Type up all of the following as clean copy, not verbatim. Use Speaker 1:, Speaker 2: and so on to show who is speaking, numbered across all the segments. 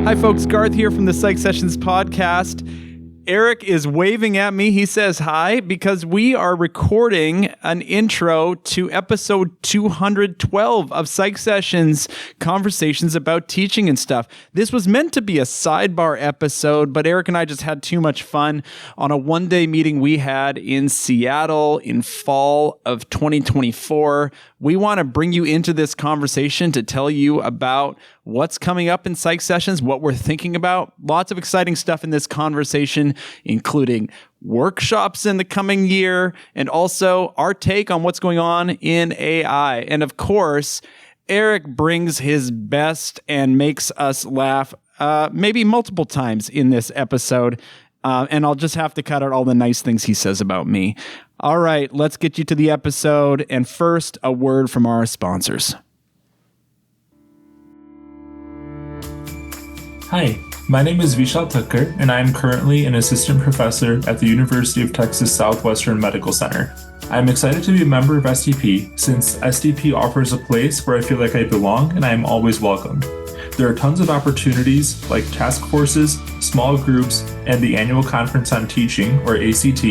Speaker 1: Hi, folks. Garth here from the PsychSessions podcast. Eric is waving at me. He says hi because we are recording an intro to episode 212 of PsychSessions, conversations about teaching and stuff. This was meant to be a sidebar episode, but Eric and I just had too much fun on a one-day meeting we had in Seattle in fall of 2024. We want to bring you into this conversation to tell you about what's coming up in PsychSessions, what we're thinking about. Lots of exciting stuff in this conversation, including workshops in the coming year, and also our take on what's going on in AI. And of course, Eric brings his best and makes us laugh maybe multiple times in this episode. And I'll just have to cut out all the nice things he says about me. All right, let's get you to the episode. And first, a word from our sponsors.
Speaker 2: Hi, my name is Vishal Thakkar, and I am currently an assistant professor at the University of Texas Southwestern Medical Center. I am excited to be a member of SDP since SDP offers a place where I feel like I belong and I am always welcome. There are tons of opportunities like task forces, small groups, and the annual Conference on Teaching, or ACT,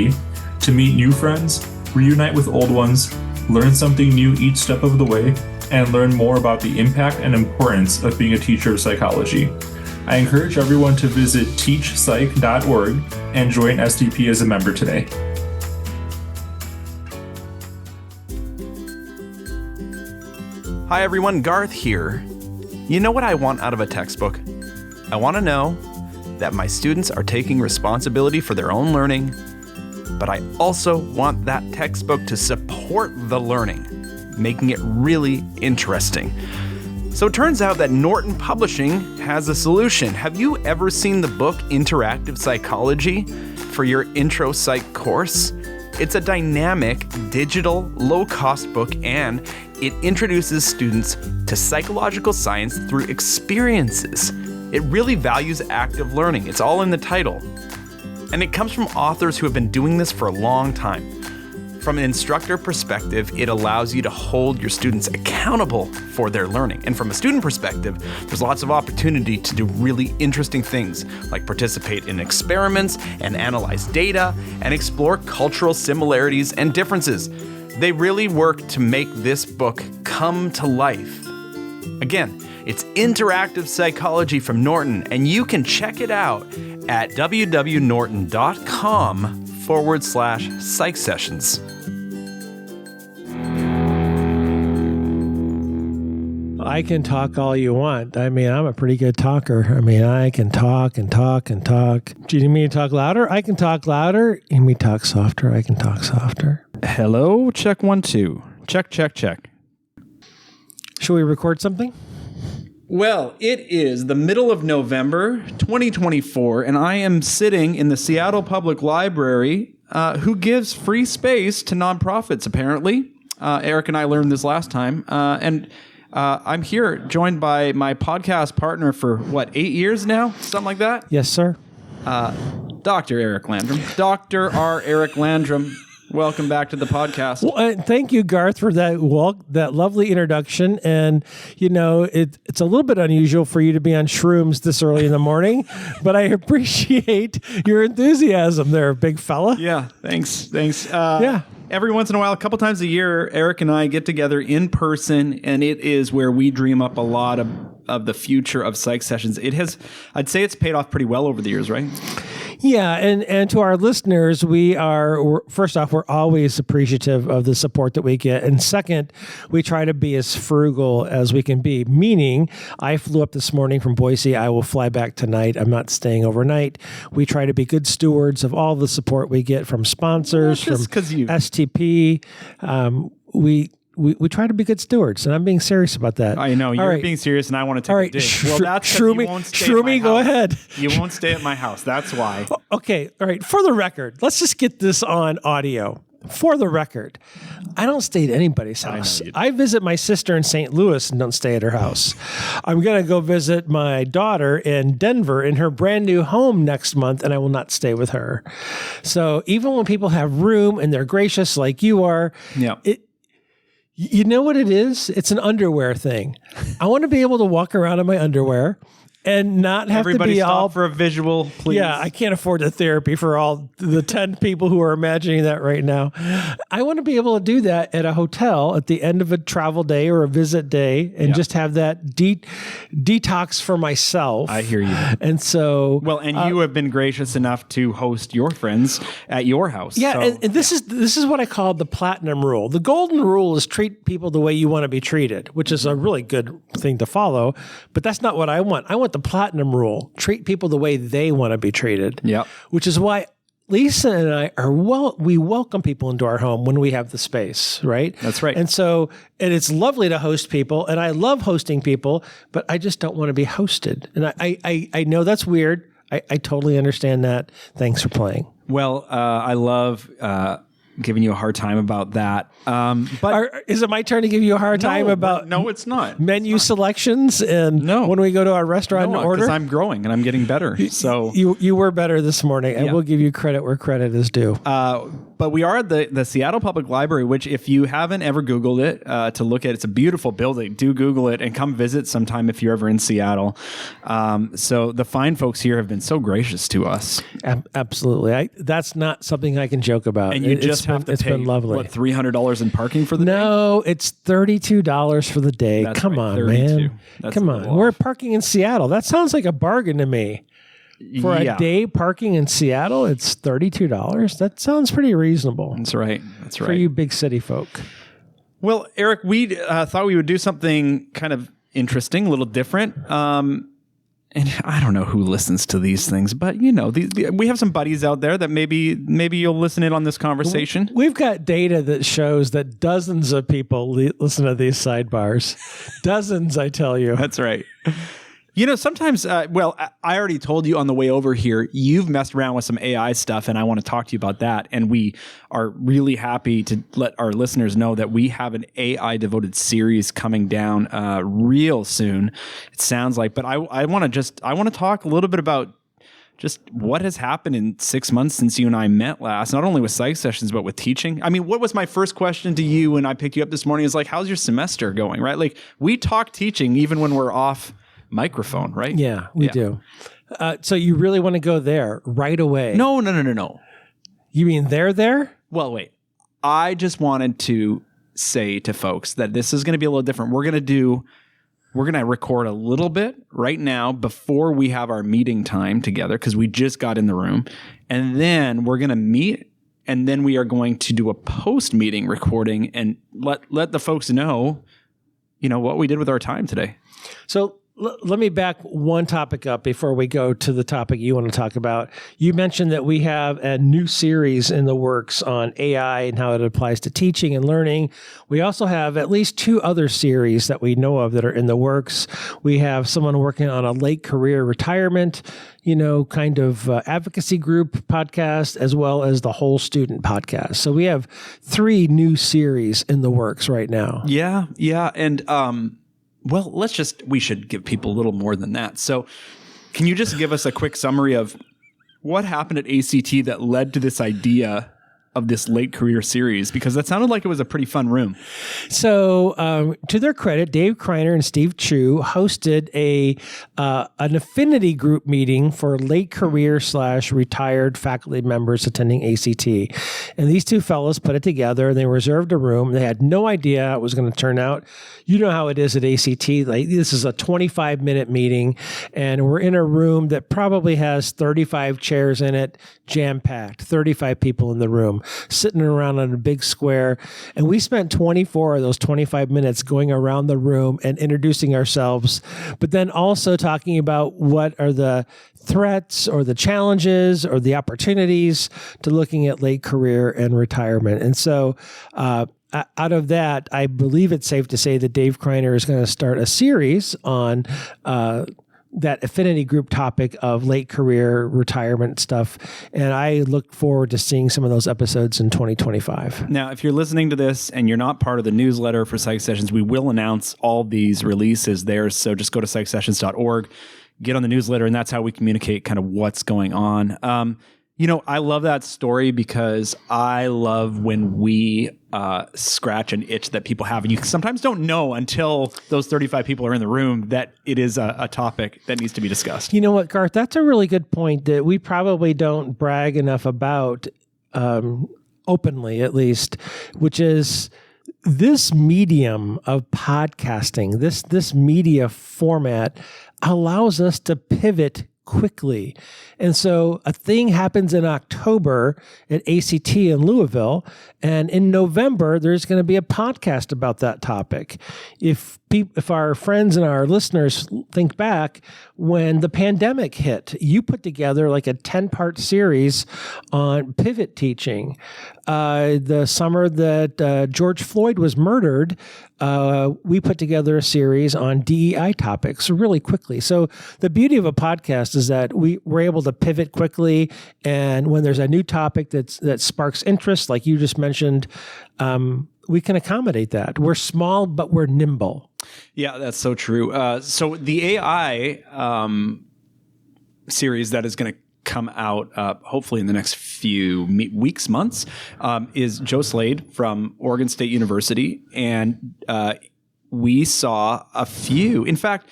Speaker 2: to meet new friends, reunite with old ones, learn something new each step of the way, and learn more about the impact and importance of being a teacher of psychology. I encourage everyone to visit teachpsych.org and join SDP as a member today.
Speaker 1: Hi everyone, Garth here. You know what I want out of a textbook? I want to know that my students are taking responsibility for their own learning, but I also want that textbook to support the learning, making it really interesting. So it turns out that Norton Publishing has a solution. Have you ever seen the book Interactive Psychology for your Intro Psych course? It's a dynamic, digital, low-cost book, and it introduces students to psychological science through experiences. It really values active learning. It's all in the title. And it comes from authors who have been doing this for a long time. From an instructor perspective, it allows you to hold your students accountable for their learning. And from a student perspective, there's lots of opportunity to do really interesting things, like participate in experiments and analyze data and explore cultural similarities and differences. They really work to make this book come to life. Again, it's Interactive Psychology from Norton, and you can check it out at www.norton.com/PsychSessions.
Speaker 3: I can talk all you want. I mean, I'm a pretty good talker. I mean, I can talk and talk and talk. Do you need me to talk louder? I can talk louder. You need me to talk softer? I can talk softer.
Speaker 1: Hello, check 1 2. Check, check, check.
Speaker 3: Should we record something?
Speaker 1: Well, it is the middle of November 2024, and I am sitting in the Seattle Public Library, who gives free space to nonprofits, apparently. Eric and I learned this last time. And I'm here joined by my podcast partner for, 8 years now? Something like that?
Speaker 3: Yes, sir.
Speaker 1: Dr. Eric Landrum. Dr. R. Eric Landrum. Welcome back to the podcast.
Speaker 3: Well, thank you, Garth, for that lovely introduction. And, you know, it's a little bit unusual for you to be on shrooms this early in the morning, but I appreciate your enthusiasm there, big fella.
Speaker 1: Yeah, thanks.
Speaker 3: Yeah.
Speaker 1: Every once in a while, a couple times a year, Eric and I get together in person, and it is where we dream up a lot of the future of PsychSessions. I'd say it's paid off pretty well over the years, right?
Speaker 3: Yeah, and to our listeners, first off, we're always appreciative of the support that we get. And second, we try to be as frugal as we can be, meaning I flew up this morning from Boise. I will fly back tonight. I'm not staying overnight. We try to be good stewards of all the support we get from sponsors, from STP. We try to be good stewards, and I'm being serious about that.
Speaker 1: I know you're being serious, and I want to take a dig.
Speaker 3: Well, that's Shroomy, go ahead.
Speaker 1: You won't stay at my house. That's why.
Speaker 3: Okay, all right. For the record, let's just get this on audio. For the record, I don't stay at anybody's house. I visit my sister in St. Louis and don't stay at her house. I'm going to go visit my daughter in Denver in her brand new home next month, and I will not stay with her. So even when people have room and they're gracious like you are, you know what it is? It's an underwear thing. I want to be able to walk around in my underwear and not have
Speaker 1: Everybody
Speaker 3: to be
Speaker 1: stop
Speaker 3: all
Speaker 1: for a visual, please.
Speaker 3: Yeah, I can't afford the therapy for all the 10 people who are imagining that right now. I want to be able to do that at a hotel at the end of a travel day or a visit day and just have that detox for myself.
Speaker 1: I hear you.
Speaker 3: And so...
Speaker 1: Well, and you have been gracious enough to host your friends at your house.
Speaker 3: Yeah,
Speaker 1: so,
Speaker 3: and this is what I call the platinum rule. The golden rule is treat people the way you want to be treated, which is a really good thing to follow, but that's not what I want. I want the platinum rule. Treat people the way they want to be treated.
Speaker 1: Yep.
Speaker 3: Which is why Lisa and I we welcome people into our home when we have the space, right?
Speaker 1: That's right.
Speaker 3: And so, and it's lovely to host people, and I love hosting people, but I just don't want to be hosted. And I know that's weird. I totally understand that. Thanks for playing.
Speaker 1: Well, I love giving you a hard time about that. But
Speaker 3: Is it my turn to give you a hard time about
Speaker 1: No, it's not.
Speaker 3: menu selections and when we go to our restaurant and order?
Speaker 1: Because I'm growing and I'm getting better. So
Speaker 3: you were better this morning. I will give you credit where credit is due.
Speaker 1: but we are at the Seattle Public Library, which if you haven't ever Googled it to look at, it's a beautiful building. Do Google it and come visit sometime if you're ever in Seattle. So the fine folks here have been so gracious to us.
Speaker 3: Absolutely. That's not something I can joke about.
Speaker 1: And you just have to pay,
Speaker 3: been lovely.
Speaker 1: what, $300 in parking for the day?
Speaker 3: No, it's $32 for the day.
Speaker 1: That's
Speaker 3: Come
Speaker 1: right,
Speaker 3: on,
Speaker 1: 32.
Speaker 3: man.
Speaker 1: That's
Speaker 3: Come
Speaker 1: a
Speaker 3: on.
Speaker 1: little
Speaker 3: We're
Speaker 1: off.
Speaker 3: parking in Seattle. That sounds like a bargain to me. For a day parking in Seattle, it's $32. That sounds pretty reasonable.
Speaker 1: That's right. That's right.
Speaker 3: For you big city folk.
Speaker 1: Well, Eric, we thought we would do something kind of interesting, a little different. And I don't know who listens to these things, but you know, we have some buddies out there that maybe you'll listen in on this conversation.
Speaker 3: We've got data that shows that dozens of people listen to these sidebars. Dozens, I tell you.
Speaker 1: That's right. You know, sometimes, I already told you on the way over here, you've messed around with some AI stuff, and I want to talk to you about that. And we are really happy to let our listeners know that we have an AI-devoted series coming down real soon, it sounds like. But I want to talk a little bit about just what has happened in 6 months since you and I met last, not only with PsychSessions, but with teaching. I mean, what was my first question to you when I picked you up this morning is like, how's your semester going, right? Like, we talk teaching even when we're off microphone, right?
Speaker 3: Yeah, we do. So you really want to go there right away?
Speaker 1: No.
Speaker 3: You mean they're there?
Speaker 1: Well, wait. I just wanted to say to folks that this is going to be a little different. We're going to record a little bit right now before we have our meeting time together because we just got in the room. And then we're going to meet, and then we are going to do a post-meeting recording and let the folks know, you know, what we did with our time today.
Speaker 3: So let me back one topic up before we go to the topic you want to talk about. You mentioned that we have a new series in the works on AI and how it applies to teaching and learning. We also have at least 2 other series that we know of that are in the works. We have someone working on a late career retirement, kind of advocacy group podcast, as well as the whole student podcast. So we have 3 new series in the works right now.
Speaker 1: Yeah. And, well, we should give people a little more than that. So can you just give us a quick summary of what happened at ACT that led to this idea of this late career series? Because that sounded like it was a pretty fun room.
Speaker 3: So to their credit, Dave Kreiner and Steve Chu hosted an affinity group meeting for late career / retired faculty members attending ACT. And these 2 fellows put it together. They reserved a room. They had no idea how it was going to turn out. You know how it is at ACT. Like, this is a 25-minute meeting, and we're in a room that probably has 35 chairs in it, jam-packed, 35 people in the room, sitting around on a big square. And we spent 24 of those 25 minutes going around the room and introducing ourselves, but then also talking about what are the threats or the challenges or the opportunities to looking at late career and retirement. And so out of that, I believe it's safe to say that Dave Kreiner is going to start a series on that affinity group topic of late career retirement stuff. And I look forward to seeing some of those episodes in 2025.
Speaker 1: Now, if you're listening to this and you're not part of the newsletter for PsychSessions, we will announce all these releases there. So just go to PsychSessions.org, get on the newsletter, and that's how we communicate kind of what's going on. I love that story because I love when we scratch an itch that people have. And you sometimes don't know until those 35 people are in the room that it is a topic that needs to be discussed.
Speaker 3: You know what, Garth? That's a really good point that we probably don't brag enough about, openly at least, which is this medium of podcasting, this media format allows us to pivot quickly. And so a thing happens in October at ACT in Louisville, and in November, there's going to be a podcast about that topic. If our friends and our listeners think back, when the pandemic hit, you put together like a 10-part series on pivot teaching. The summer that George Floyd was murdered, we put together a series on DEI topics really quickly. So the beauty of a podcast is that we're able to pivot quickly, and when there's a new topic that sparks interest, like you just mentioned, we can accommodate that. We're small, but we're nimble.
Speaker 1: Yeah, that's so true. So the AI series that is going to come out hopefully in the next few weeks, months, is Joe Slade from Oregon State University. And we saw a few. In fact,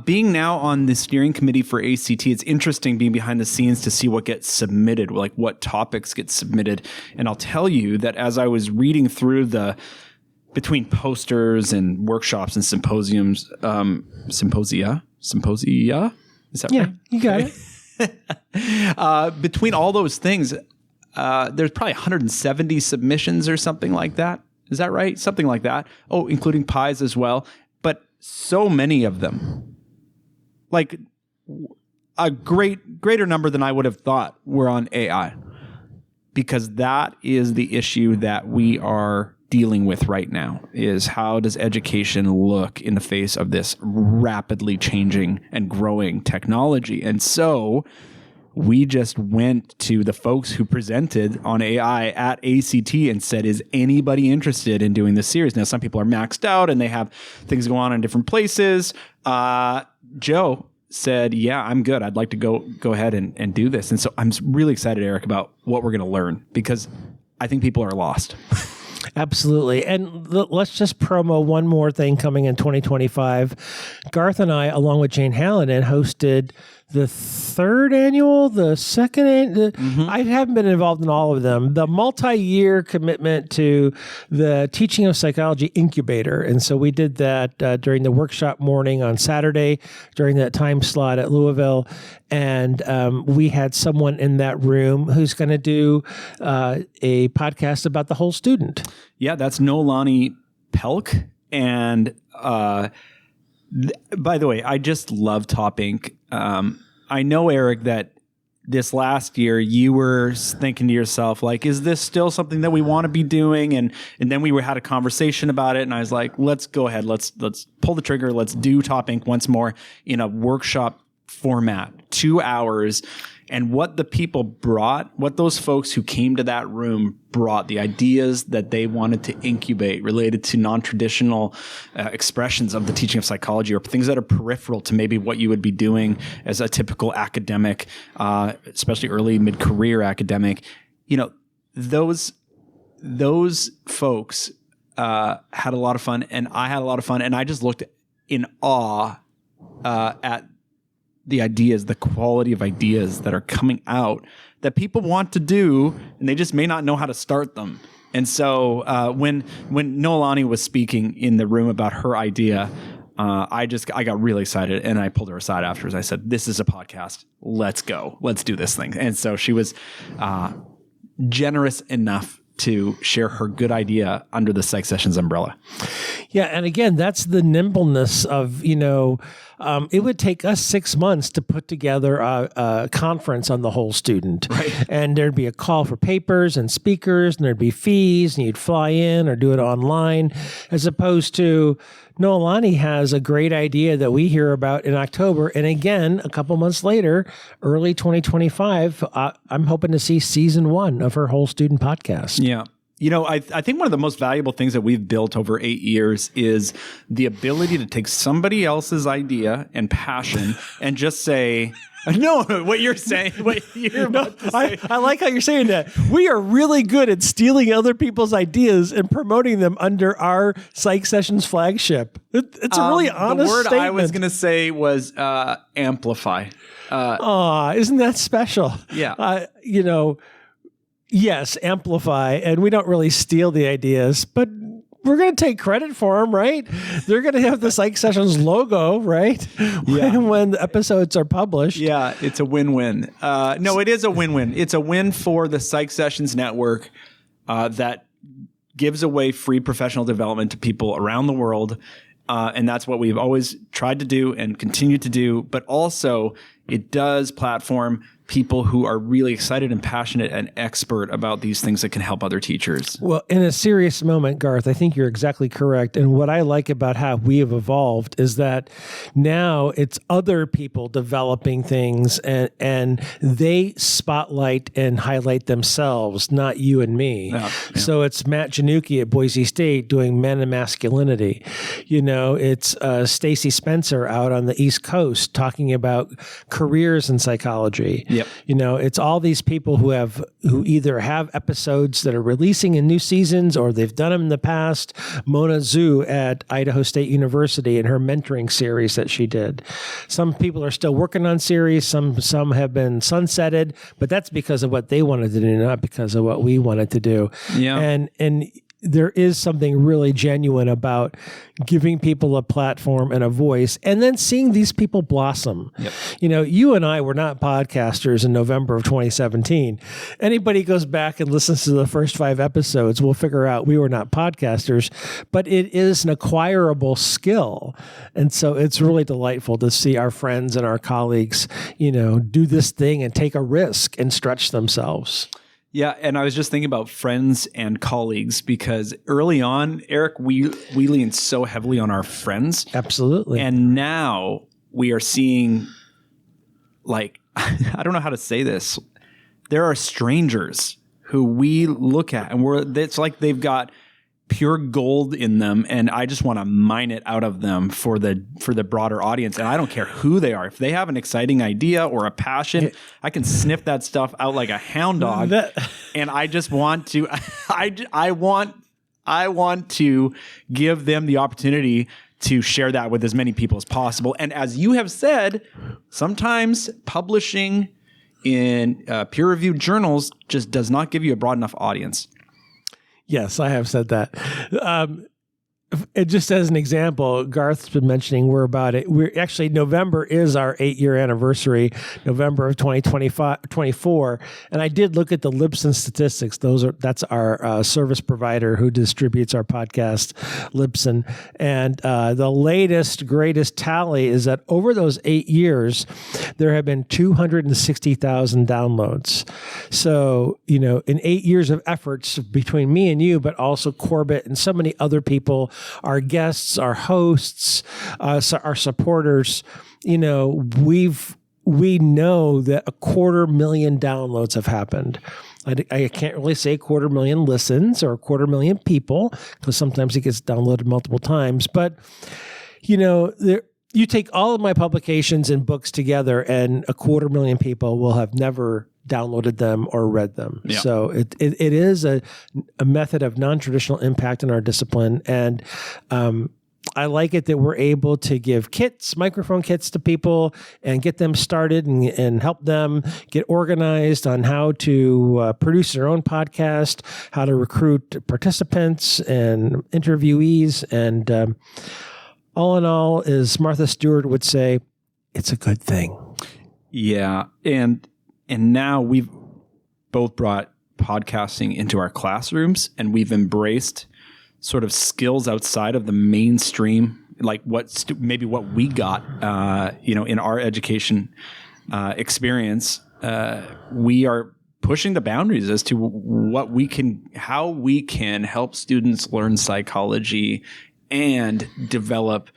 Speaker 1: being now on the steering committee for ACT, it's interesting being behind the scenes to see what gets submitted, like what topics get submitted. And I'll tell you that as I was reading through between posters and workshops and symposia, is that right?
Speaker 3: You got it.
Speaker 1: Between all those things, there's probably 170 submissions or something like that. Is that right? Something like that. Oh, including pies as well. But so many of them, like a greater number than I would have thought, were on AI, because that is the issue that we are dealing with right now, is how does education look in the face of this rapidly changing and growing technology? And so we just went to the folks who presented on AI at ACT and said, is anybody interested in doing this series? Now, some people are maxed out and they have things go on in different places. Joe said, yeah, I'm good. I'd like to go ahead and do this. And so I'm really excited, Eric, about what we're going to learn, because I think people are lost.
Speaker 3: Absolutely. And let's just promo one more thing coming in 2025. Garth and I, along with Jane Hallinan, hosted the second, I haven't been involved in all of them, the multi-year commitment to the Teaching of Psychology Incubator. And so we did that during the workshop morning on Saturday, during that time slot at Louisville. And we had someone in that room who's going to do a podcast about the whole student.
Speaker 1: Yeah, that's Nolani Pelk. And by the way, I just love Top Inc. I know, Eric, that this last year you were thinking to yourself, like, is this still something that we want to be doing? And then we had a conversation about it, and I was like, let's go ahead. Let's pull the trigger. Let's do Top Inc. once more in a workshop format, 2 hours. And what the people brought, what those folks who came to that room brought, the ideas that they wanted to incubate related to non-traditional expressions of the teaching of psychology, or things that are peripheral to maybe what you would be doing as a typical academic, especially early mid-career academic. Those folks had a lot of fun, and I had a lot of fun, and I just looked in awe at the ideas, the quality of ideas that are coming out that people want to do, and they just may not know how to start them. And so when Nolani was speaking in the room about her idea, I got really excited, and I pulled her aside afterwards. I said, this is a podcast. Let's go. Let's do this thing. And so she was generous enough to share her good idea under the PsychSessions umbrella.
Speaker 3: Yeah. And again, that's the nimbleness of, it would take us 6 months to put together a conference on the whole student.
Speaker 1: Right.
Speaker 3: And there'd be a call for papers and speakers, and there'd be fees, and you'd fly in or do it online, as opposed to Nolani has a great idea that we hear about in October. And again, a couple months later, early 2025, I'm hoping to see season 1 of her whole student podcast.
Speaker 1: Yeah. I think one of the most valuable things that we've built over 8 years is the ability to take somebody else's idea and passion and just say, no, what you're saying,
Speaker 3: I like how you're saying that. We are really good at stealing other people's ideas and promoting them under our PsychSessions flagship. It's a really honest
Speaker 1: The word
Speaker 3: statement.
Speaker 1: I was going to say was amplify.
Speaker 3: Isn't that special?
Speaker 1: Yeah.
Speaker 3: Yes, amplify. And we don't really steal the ideas, but we're going to take credit for them, right? They're going to have the PsychSessions logo, right? When the episodes are published.
Speaker 1: Yeah, it's a win-win. No, it is a win-win. It's a win for the PsychSessions network that gives away free professional development to people around the world. And that's what we've always tried to do and continue to do. But also, it does platform people who are really excited and passionate and expert about these things that can help other teachers.
Speaker 3: Well, in a serious moment, Garth, I think you're exactly correct. And what I like about how we have evolved is that now it's other people developing things and they spotlight and highlight themselves, not you and me.
Speaker 1: Yeah.
Speaker 3: So it's Matt Janucki at Boise State doing Men and Masculinity. It's Stacy Spencer out on the East Coast talking about careers in psychology.
Speaker 1: Yep.
Speaker 3: It's all these people who either have episodes that are releasing in new seasons or they've done them in the past. Mona Zhu at Idaho State University and her mentoring series that she did. Some people are still working on series. Some have been sunsetted, but that's because of what they wanted to do, not because of what we wanted to do.
Speaker 1: Yeah.
Speaker 3: And there is something really genuine about giving people a platform and a voice and then seeing these people blossom.
Speaker 1: Yep.
Speaker 3: You and I were not podcasters in November of 2017. Anybody goes back and listens to the first 5 episodes will figure out we were not podcasters, but it is an acquirable skill. And so it's really delightful to see our friends and our colleagues, do this thing and take a risk and stretch themselves.
Speaker 1: Yeah, and I was just thinking about friends and colleagues because early on, Eric, we leaned so heavily on our friends.
Speaker 3: Absolutely.
Speaker 1: And now we are seeing, I don't know how to say this. There are strangers who we look at and it's like they've got pure gold in them, and I just want to mine it out of them for the broader audience. And I don't care who they are. If they have an exciting idea or a passion, I can sniff that stuff out like a hound dog. And I just want to, I want to give them the opportunity to share that with as many people as possible. And as you have said, sometimes publishing in peer-reviewed journals just does not give you a broad enough audience.
Speaker 3: Yes, I have said that. Just as an example, Garth's been mentioning we're actually, November is our 8-year anniversary, November of 2024. And I did look at the Libsyn statistics. That's our service provider who distributes our podcast, Libsyn. And the latest, greatest tally is that over those 8 years, there have been 260,000 downloads. So, in 8 years of efforts between me and you, but also Corbett and so many other people, our guests, our hosts, our supporters, we know that 250,000 downloads have happened. I can't really say 250,000 listens or 250,000 people because sometimes it gets downloaded multiple times. But, you take all of my publications and books together and 250,000 people will have never downloaded them or read them. Yeah. So it is a method of non-traditional impact in our discipline. And I like it that we're able to give microphone kits to people and get them started and help them get organized on how to produce their own podcast, how to recruit participants and interviewees. And all in all, as Martha Stewart would say, it's a good thing.
Speaker 1: Yeah. And now we've both brought podcasting into our classrooms and we've embraced sort of skills outside of the mainstream, like what we got, in our education experience. We are pushing the boundaries as to how we can help students learn psychology and develop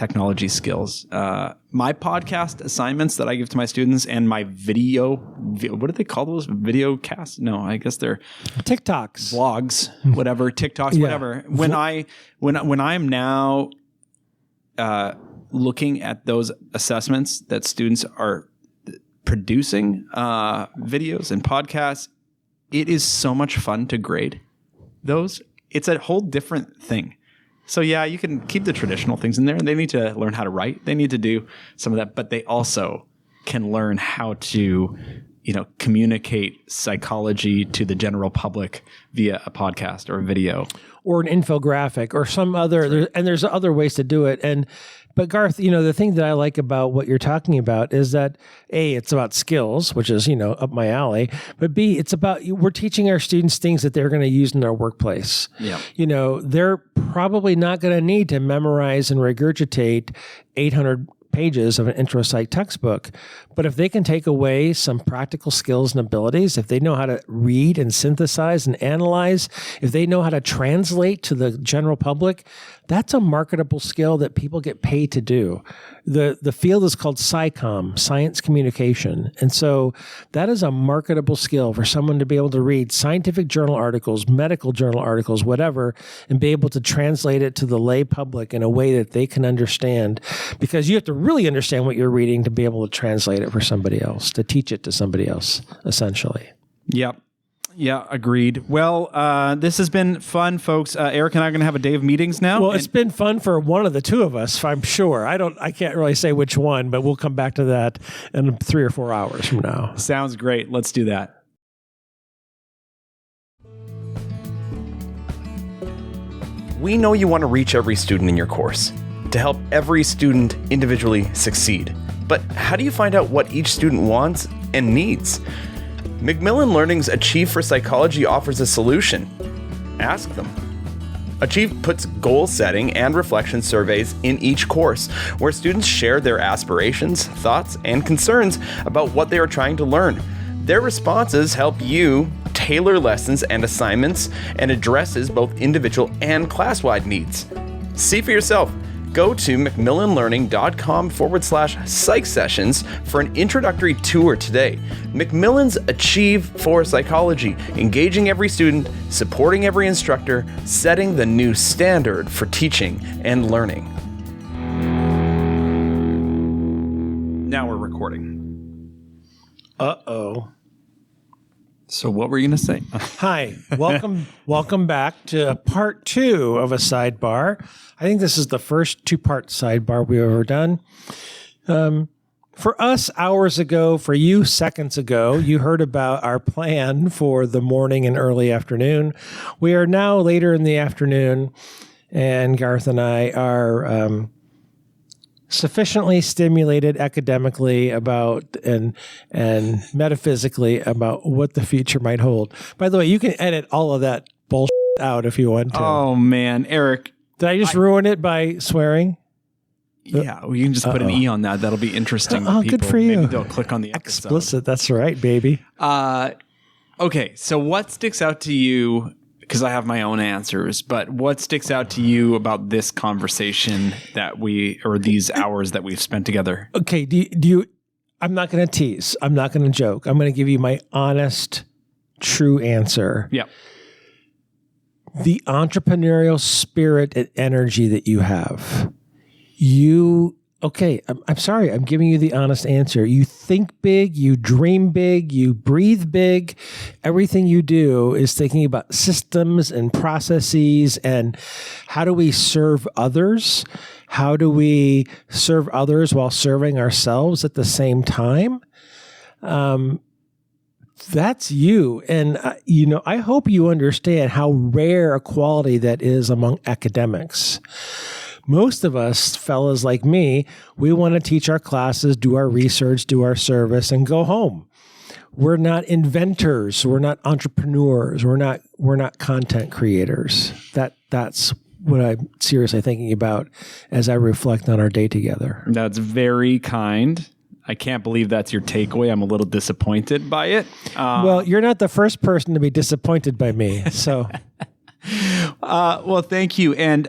Speaker 1: technology skills. My podcast assignments that I give to my students and my what do they call those? Video casts? No, I guess they're
Speaker 3: TikToks,
Speaker 1: vlogs, whatever, TikToks, whatever. When I'm now looking at those assessments that students are producing, videos and podcasts, it is so much fun to grade those. It's a whole different thing. So yeah, you can keep the traditional things in there. They need to learn how to write. They need to do some of that, but they also can learn how to, communicate psychology to the general public via a podcast or a video
Speaker 3: or an infographic or some other. There's other ways to do it. But Garth, the thing that I like about what you're talking about is that A, it's about skills, which is, up my alley, but B, it's about, we're teaching our students things that they're going to use in their workplace.
Speaker 1: Yeah.
Speaker 3: They're probably not going to need to memorize and regurgitate 800 pages of an intro psych textbook. But if they can take away some practical skills and abilities, if they know how to read and synthesize and analyze, if they know how to translate to the general public, that's a marketable skill that people get paid to do. The field is called SciComm, science communication. And so that is a marketable skill for someone to be able to read scientific journal articles, medical journal articles, whatever, and be able to translate it to the lay public in a way that they can understand. Because you have to really understand what you're reading to be able to translate it for somebody else, to teach it to somebody else, essentially.
Speaker 1: Yep. Yeah, agreed. Well, this has been fun, folks. Eric and I are going to have a day of meetings now.
Speaker 3: Well, it's been fun for one of the two of us, I'm sure. I can't really say which one, but we'll come back to that in 3 or 4 hours from now.
Speaker 1: Sounds great. Let's do that. We know you want to reach every student in your course to help every student individually succeed. But how do you find out what each student wants and needs? Macmillan Learning's Achieve for Psychology offers a solution. Ask them. Achieve puts goal setting and reflection surveys in each course, where students share their aspirations, thoughts, and concerns about what they are trying to learn. Their responses help you tailor lessons and assignments and addresses both individual and class-wide needs. See for yourself. Go to macmillanlearning.com/PsychSessions for an introductory tour today. Macmillan's Achieve for Psychology, engaging every student, supporting every instructor, setting the new standard for teaching and learning. Now we're recording.
Speaker 3: Uh-oh.
Speaker 1: So what were you going to say?
Speaker 3: Hi, welcome back to part 2 of a sidebar. I think this is the first 2-part sidebar we've ever done. For us, hours ago, for you, seconds ago, you heard about our plan for the morning and early afternoon. We are now later in the afternoon, and Garth and I are sufficiently stimulated academically about and metaphysically about what the future might hold. By the way, you can edit all of that bullshit out if you want to.
Speaker 1: Oh, man. Eric.
Speaker 3: Did I just ruin it by swearing?
Speaker 1: Yeah, well, you can just put an E on that. That'll be interesting to people.
Speaker 3: Good for you.
Speaker 1: Maybe they'll click on the episode.
Speaker 3: Explicit, that's right, baby.
Speaker 1: Okay, so what sticks out to you, because I have my own answers, but what sticks out to you about this conversation or these hours that we've spent together?
Speaker 3: Okay, do you I'm not going to tease. I'm not going to joke. I'm going to give you my honest, true answer.
Speaker 1: Yeah.
Speaker 3: The entrepreneurial spirit and energy that you have. I'm sorry. I'm giving you the honest answer. You think big, you dream big, you breathe big. Everything you do is thinking about systems and processes and how do we serve others? How do we serve others while serving ourselves at the same time? That's you. And, I hope you understand how rare a quality that is among academics. Most of us, fellas like me, we want to teach our classes, do our research, do our service, and go home. We're not inventors. We're not entrepreneurs. We're not content creators. That's what I'm seriously thinking about as I reflect on our day together.
Speaker 1: That's very kind. I can't believe that's your takeaway. I'm a little disappointed by it.
Speaker 3: Well, you're not the first person to be disappointed by me. So,
Speaker 1: well, thank you. And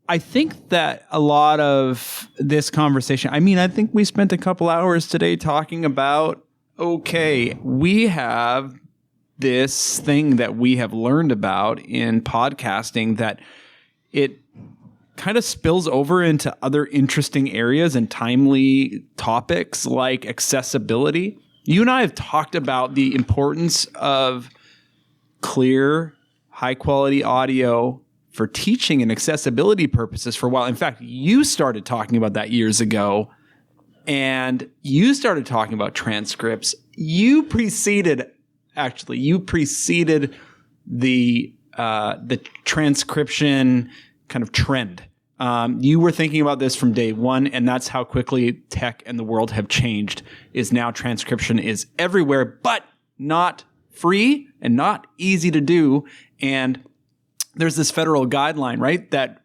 Speaker 1: I think that a lot of this conversation, I think we spent a couple hours today talking about, okay, we have this thing that we have learned about in podcasting that it kind of spills over into other interesting areas and timely topics like accessibility. You and I have talked about the importance of clear, high quality audio for teaching and accessibility purposes for a while. In fact, you started talking about that years ago, and you started talking about transcripts. You preceded the transcription kind of trend. You were thinking about this from day one, and that's how quickly tech and the world have changed. Is now transcription is everywhere, but not free and not easy to do. And there's this federal guideline, right, that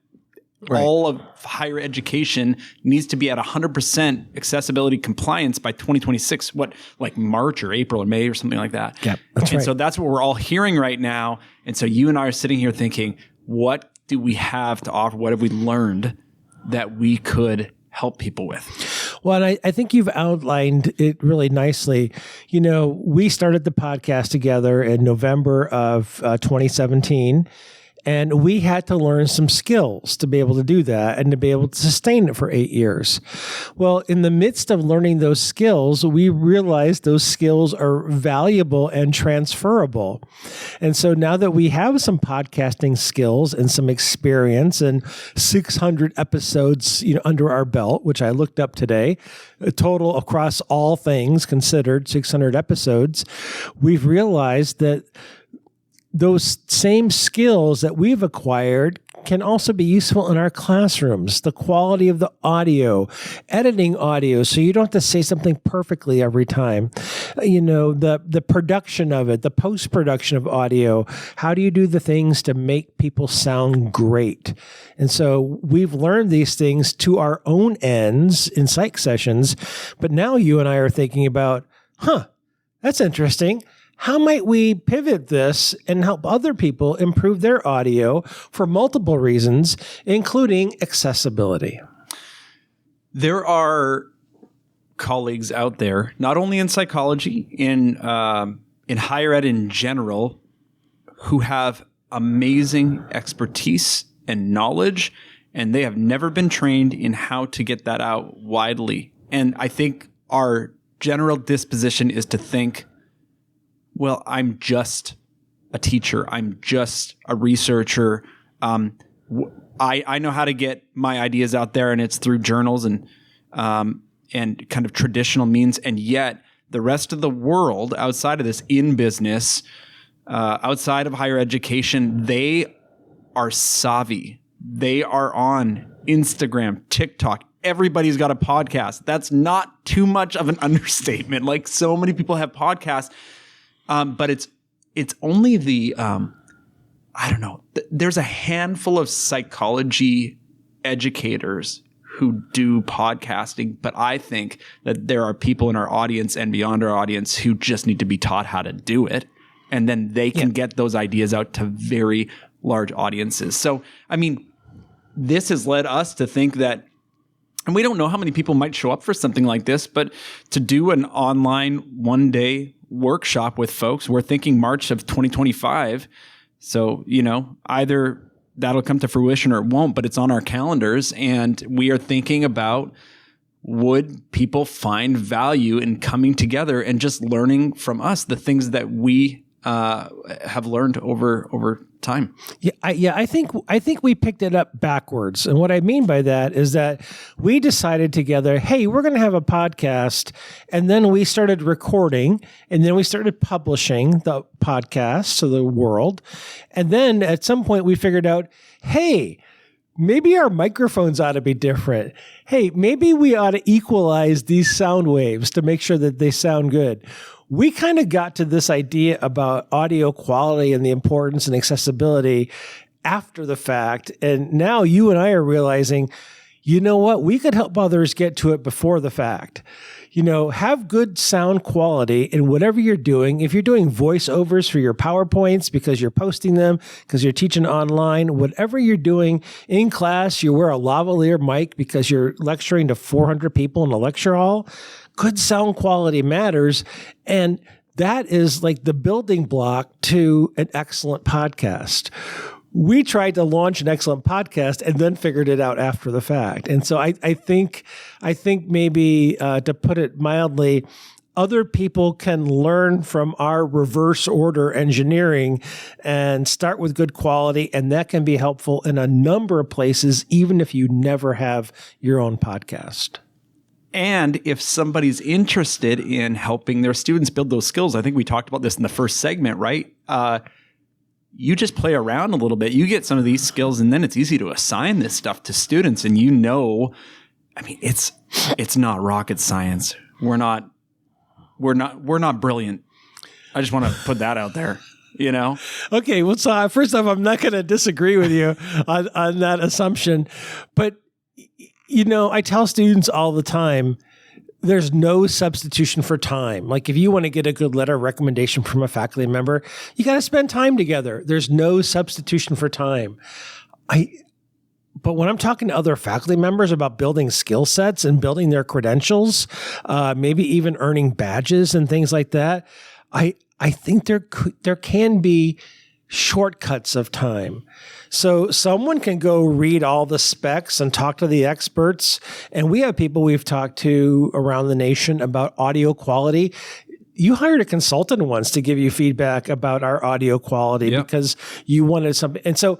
Speaker 1: all of higher education needs to be at 100% accessibility compliance by 2026, like March or April or May or something like that.
Speaker 3: Yeah, that's right.
Speaker 1: So that's what we're all hearing right now. And so you and I are sitting here thinking, what do we have to offer? What have we learned that we could help people with?
Speaker 3: Well, and I think you've outlined it really nicely. You know, we started the podcast together in November of 2017. And we had to learn some skills to be able to do that and to be able to sustain it for 8 years. Well, in the midst of learning those skills, we realized those skills are valuable and transferable. And so now that we have some podcasting skills and some experience and 600 episodes, under our belt, which I looked up today, a total across all things considered 600 episodes, we've realized that those same skills that we've acquired can also be useful in our classrooms. The quality of the audio, editing audio, so you don't have to say something perfectly every time. The production of it, the post-production of audio. How do you do the things to make people sound great? And so we've learned these things to our own ends in PsychSessions, but now you and I are thinking about, that's interesting. How might we pivot this and help other people improve their audio for multiple reasons, including accessibility?
Speaker 1: There are colleagues out there, not only in psychology, in higher ed in general, who have amazing expertise and knowledge, and they have never been trained in how to get that out widely. And I think our general disposition is to think, well, I'm just a teacher. I'm just a researcher. I know how to get my ideas out there, and it's through journals and kind of traditional means. And yet, the rest of the world outside of this, in business, outside of higher education, they are savvy. They are on Instagram, TikTok. Everybody's got a podcast. That's not too much of an understatement. Like, so many people have podcasts. But it's only the, there's a handful of psychology educators who do podcasting, but I think that there are people in our audience and beyond our audience who just need to be taught how to do it. And then they can get those ideas out to very large audiences. So, this has led us to think that, and we don't know how many people might show up for something like this, but to do an online one-day workshop with folks, we're thinking March of 2025. So, either that'll come to fruition or it won't, but it's on our calendars. And we are thinking about, would people find value in coming together and just learning from us the things that we have learned over time?
Speaker 3: I think we picked it up backwards. And what I mean by that is that we decided together, hey, we're going to have a podcast. And then we started recording, and then we started publishing the podcast to the world. And then at some point we figured out, hey, maybe our microphones ought to be different. Hey, maybe we ought to equalize these sound waves to make sure that they sound good. We kind of got to this idea about audio quality and the importance and accessibility after the fact. And now you and I are realizing, you know what? We could help others get to it before the fact. Have good sound quality in whatever you're doing. If you're doing voiceovers for your PowerPoints because you're posting them, because you're teaching online, whatever you're doing in class, you wear a lavalier mic because you're lecturing to 400 people in a lecture hall. Good sound quality matters. And that is like the building block to an excellent podcast. We tried to launch an excellent podcast and then figured it out after the fact. And so I think maybe to put it mildly, other people can learn from our reverse order engineering and start with good quality. And that can be helpful in a number of places, even if you never have your own podcast.
Speaker 1: And if somebody's interested in helping their students build those skills, I think we talked about this in the first segment, right? You just play around a little bit, you get some of these skills, and then it's easy to assign this stuff to students. And it's not rocket science. We're not brilliant. I just want to put that out there,
Speaker 3: Okay. Well, so first off, I'm not going to disagree with you on that assumption, but I tell students all the time, there's no substitution for time. Like if you want to get a good letter of recommendation from a faculty member, you got to spend time together. There's no substitution for time. But when I'm talking to other faculty members about building skill sets and building their credentials, maybe even earning badges and things like that, I think there can be shortcuts of time. So someone can go read all the specs and talk to the experts. And we have people we've talked to around the nation about audio quality. You hired a consultant once to give you feedback about our audio quality because you wanted something. And so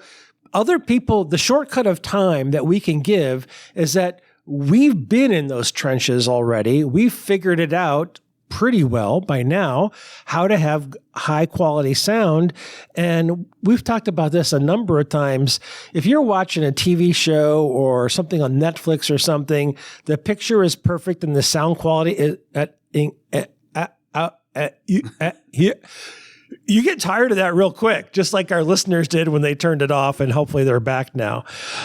Speaker 3: other people, the shortcut of time that we can give is that we've been in those trenches already. We've figured it out pretty well by now, how to have high quality sound. And we've talked about this a number of times. If you're watching a TV show or something on Netflix or something, the picture is perfect and the sound quality is you get tired of that real quick, just like our listeners did when they turned it off, and hopefully they're back now.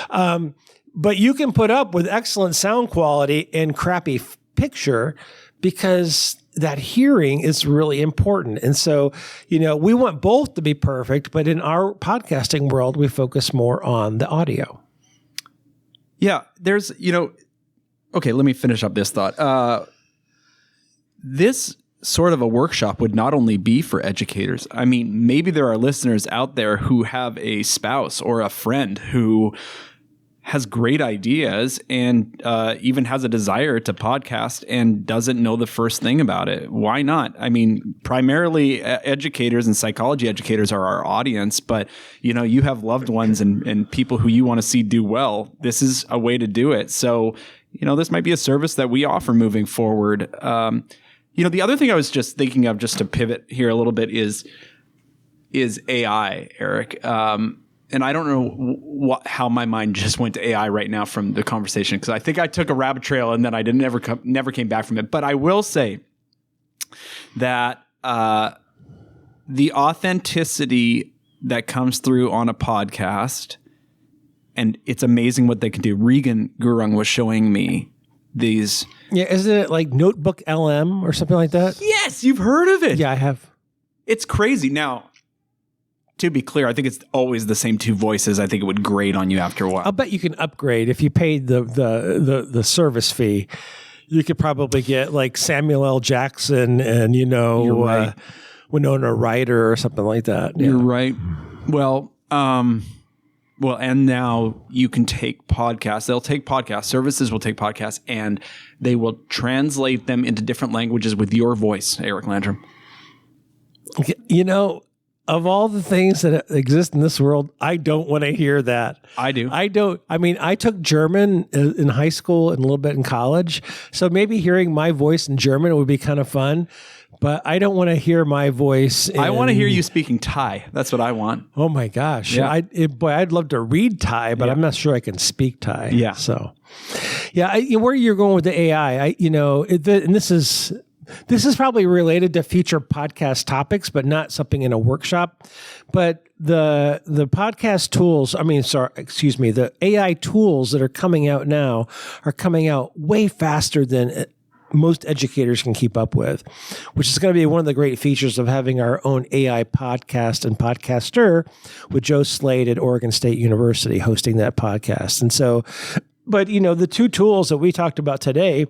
Speaker 3: But you can put up with excellent sound quality and crappy picture because that hearing is really important. And so, we want both to be perfect, but in our podcasting world, we focus more on the audio.
Speaker 1: Yeah, there's, okay, let me finish up this thought. This sort of a workshop would not only be for educators. I mean, maybe there are listeners out there who have a spouse or a friend who has great ideas and even has a desire to podcast and doesn't know the first thing about it. Why not? I mean, primarily educators and psychology educators are our audience, but you have loved ones and people who you want to see do well. This is a way to do it. So, this might be a service that we offer moving forward. The other thing I was just thinking of, just to pivot here a little bit, is AI, Eric. And I don't know how my mind just went to AI right now from the conversation, because I think I took a rabbit trail and then I never came back from it. But I will say that the authenticity that comes through on a podcast, and it's amazing what they can do. Regan Gurung was showing me these.
Speaker 3: Yeah, isn't it like Notebook LM or something like that?
Speaker 1: Yes, you've heard of it.
Speaker 3: Yeah, I have.
Speaker 1: It's crazy. Now, to be clear, I think it's always the same two voices. I think it would grate on you after a while.
Speaker 3: I'll bet you can upgrade if you paid the service fee. You could probably get like Samuel L. Jackson and
Speaker 1: right.
Speaker 3: Winona Ryder or something like that. Yeah.
Speaker 1: You're right. Well, and now you can take podcasts. They'll take podcasts. Services will take podcasts, and they will translate them into different languages with your voice, Eric Landrum.
Speaker 3: Of all the things that exist in this world, I don't want to hear that.
Speaker 1: I do.
Speaker 3: I don't. I mean, I took German in high school and a little bit in college. So maybe hearing my voice in German would be kind of fun. But I don't want to hear my voice.
Speaker 1: I want to hear you speaking Thai. That's what I want.
Speaker 3: Oh my gosh.
Speaker 1: Yeah.
Speaker 3: I'd love to read Thai, but I'm not sure I can speak Thai.
Speaker 1: Yeah.
Speaker 3: So, where you're going with the AI, and this is this is probably related to future podcast topics, but not something in a workshop. But the podcast tools, the AI tools that are coming out now are coming out way faster than most educators can keep up with, which is going to be one of the great features of having our own AI podcast and podcaster with Joe Slade at Oregon State University hosting that podcast. And so, but the two tools that we talked about today,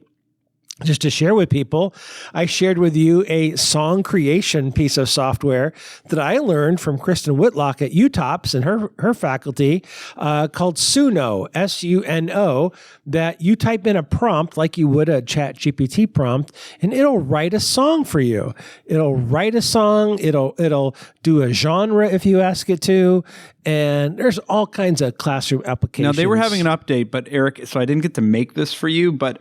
Speaker 3: just to share with people, I shared with you a song creation piece of software that I learned from Kristen Whitlock at UTOPS and her faculty called Suno, S-U-N-O, that you type in a prompt like you would a ChatGPT prompt, and it'll write a song for you. It'll write a song. It'll do a genre if you ask it to. And there's all kinds of classroom applications.
Speaker 1: Now, they were having an update, but Eric, so I didn't get to make this for you, but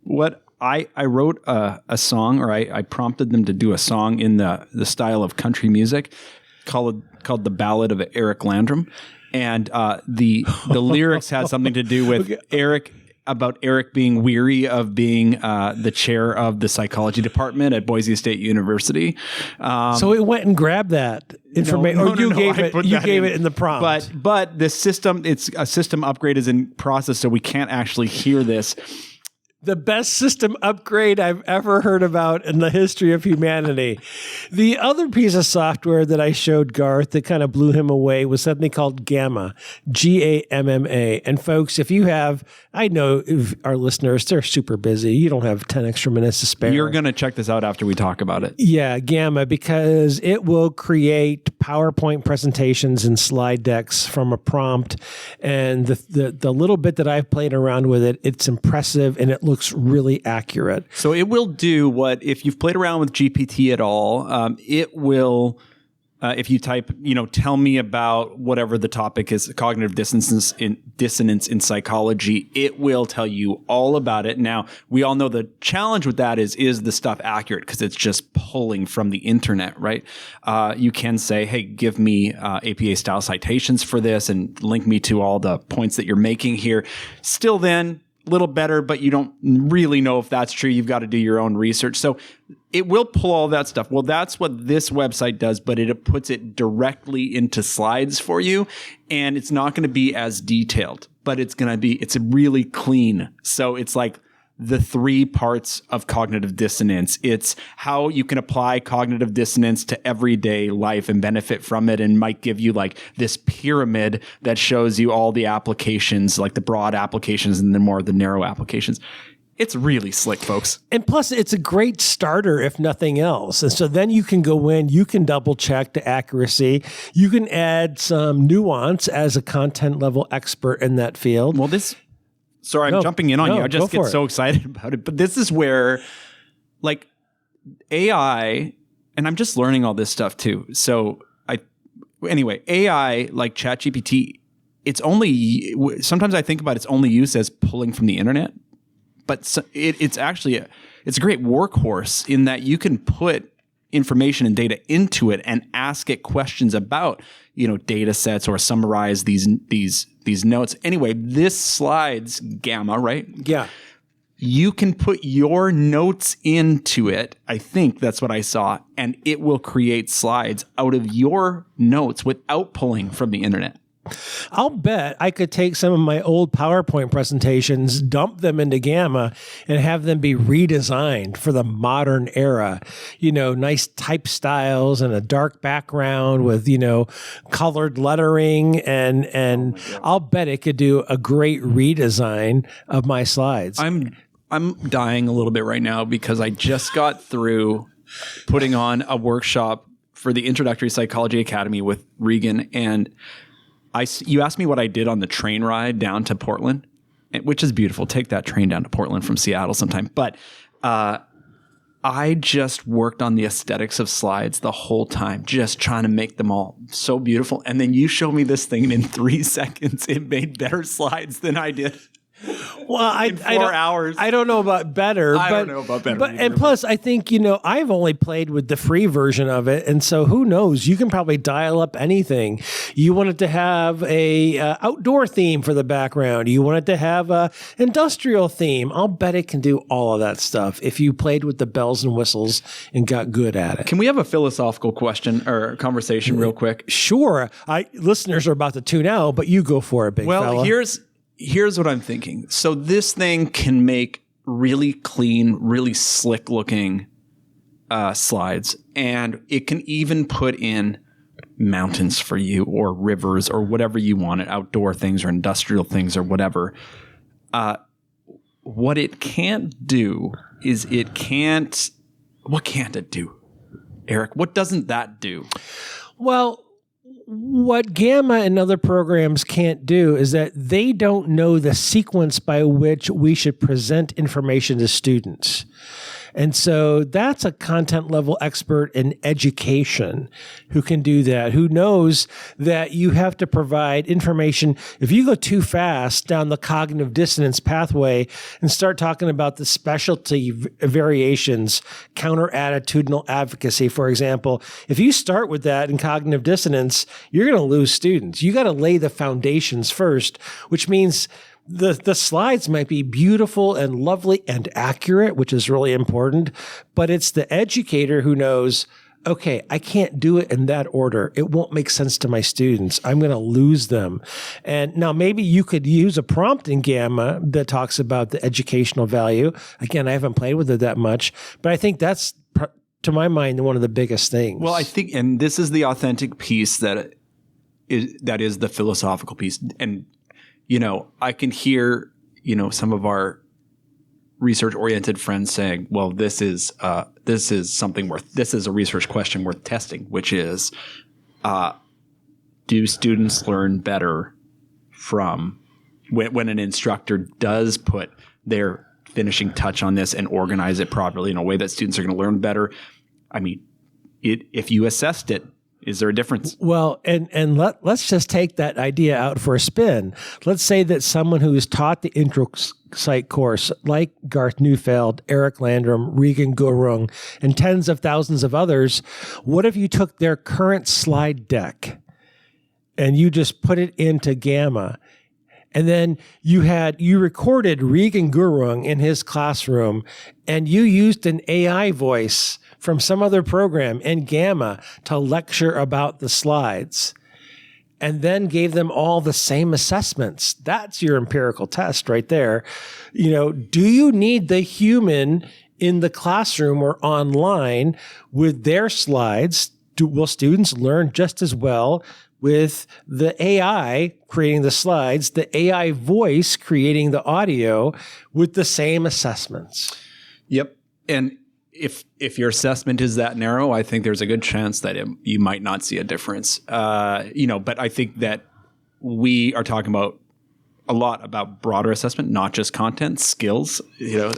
Speaker 1: what I wrote a song, or I prompted them to do a song in the style of country music called The Ballad of Eric Landrum. And the lyrics had something to do with Eric being weary of being the chair of the psychology department at Boise State University.
Speaker 3: So it went and grabbed that information, or you gave it in the prompt.
Speaker 1: But the system, it's a system upgrade is in process, so we can't actually hear this.
Speaker 3: The best system upgrade I've ever heard about in the history of humanity. The other piece of software that I showed Garth that kind of blew him away was something called Gamma, Gamma. And folks, if you have, I know if our listeners, they're super busy. You don't have 10 extra minutes to spare.
Speaker 1: You're going to check this out after we talk about it.
Speaker 3: Yeah, Gamma, because it will create PowerPoint presentations and slide decks from a prompt. And the little bit that I've played around with it, it's impressive and it looks really accurate.
Speaker 1: So it will do what, if you've played around with GPT at all, it will, if you type, tell me about whatever the topic is, cognitive dissonance in psychology, it will tell you all about it. Now, we all know the challenge with that is the stuff accurate? Because it's just pulling from the internet, right? You can say, hey, give me APA style citations for this and link me to all the points that you're making here. Still then, little better, but you don't really know if that's true. You've got to do your own research. So it will pull all that stuff. Well, that's what this website does, but it puts it directly into slides for you. And it's not going to be as detailed, but it's really clean. So it's like the 3 parts of cognitive dissonance. It's how you can apply cognitive dissonance to everyday life and benefit from it, and might give you like this pyramid that shows you all the applications, like the broad applications and then more of the narrow applications. It's really slick, folks.
Speaker 3: And plus, it's a great starter, if nothing else. And so then you can go in, you can double check the accuracy. You can add some nuance as a content level expert in that field.
Speaker 1: Well, I'm jumping in on you. I just get so excited about it. But this is where, like, AI, and I'm just learning all this stuff too. So AI, like ChatGPT, sometimes I think about its only use as pulling from the internet. But it's actually it's a great workhorse in that you can put information and data into it and ask it questions about, data sets, or summarize these notes. Anyway, this slides Gamma, right?
Speaker 3: Yeah.
Speaker 1: You can put your notes into it. I think that's what I saw. And it will create slides out of your notes without pulling from the internet.
Speaker 3: I'll bet I could take some of my old PowerPoint presentations, dump them into Gamma, and have them be redesigned for the modern era. Nice type styles and a dark background with, colored lettering. And I'll bet it could do a great redesign of my slides.
Speaker 1: I'm dying a little bit right now because I just got through putting on a workshop for the Introductory Psychology Academy with Regan, and you asked me what I did on the train ride down to Portland, which is beautiful. Take that train down to Portland from Seattle sometime. But I just worked on the aesthetics of slides the whole time, just trying to make them all so beautiful. And then you show me this thing, and in 3 seconds, it made better slides than I did.
Speaker 3: Well,
Speaker 1: in 4 hours.
Speaker 3: I don't know about better.
Speaker 1: I don't know about better
Speaker 3: But,
Speaker 1: either,
Speaker 3: and plus, I think, I've only played with the free version of it. And so who knows? You can probably dial up anything. You want it to have a outdoor theme for the background. You want it to have a industrial theme. I'll bet it can do all of that stuff if you played with the bells and whistles and got good at it.
Speaker 1: Can we have a philosophical question or conversation real quick?
Speaker 3: Sure. Listeners are about to tune out, but you go for it, big fella.
Speaker 1: Well, here's what I'm thinking. So this thing can make really clean, really slick looking slides, and it can even put in mountains for you or rivers or whatever you want it, outdoor things or industrial things or whatever. What it can't do is what can't it do? Eric, what doesn't that do?
Speaker 3: Well, what Gamma and other programs can't do is that they don't know the sequence by which we should present information to students. And so that's a content level expert in education who can do that, who knows that you have to provide information. If you go too fast down the cognitive dissonance pathway and start talking about the specialty variations, counter-attitudinal advocacy, for example, if you start with that in cognitive dissonance, you're going to lose students. You got to lay the foundations first, which means the slides might be beautiful and lovely and accurate, which is really important, but it's the educator who knows, okay, I can't do it in that order. It won't make sense to my students. I'm going to lose them. And now maybe you could use a prompt in Gamma that talks about the educational value. Again, I haven't played with it that much, but I think that's, to my mind, one of the biggest things.
Speaker 1: Well, I think, and this is the authentic piece that is the philosophical piece. And I can hear, some of our research-oriented friends saying, well, this is a research question worth testing, which is, do students learn better from when an instructor does put their finishing touch on this and organize it properly in a way that students are going to learn better? I mean, if you assessed it, is there a difference? Well,
Speaker 3: and let's just take that idea out for a spin. Let's say that someone who has taught the intro psych course, like Garth Neufeld, Eric Landrum, Regan Gurung, and tens of thousands of others, what if you took their current slide deck and you just put it into Gamma? And then you recorded Regan Gurung in his classroom, and you used an AI voice from some other program in Gamma to lecture about the slides, and then gave them all the same assessments. That's your empirical test right there. Do you need the human in the classroom or online with their slides? Will students learn just as well with the AI creating the slides, the AI voice creating the audio with the same assessments?
Speaker 1: Yep. And if your assessment is that narrow, I think there's a good chance that you might not see a difference. But I think that we are talking about a lot about broader assessment, not just content, skills.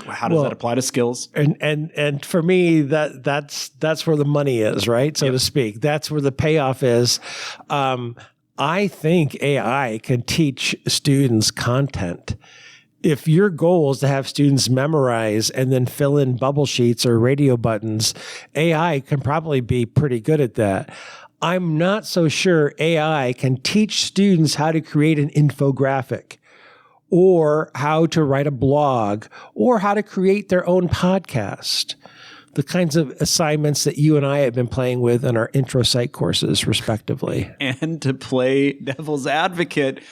Speaker 1: How does that apply to skills?
Speaker 3: And for me, that's where the money is, right? So to speak. That's where the payoff is. I think AI can teach students content. If your goal is to have students memorize and then fill in bubble sheets or radio buttons, AI can probably be pretty good at that. I'm not so sure AI can teach students how to create an infographic or how to write a blog or how to create their own podcast. The kinds of assignments that you and I have been playing with in our intro psych courses, respectively.
Speaker 1: And to play devil's advocate,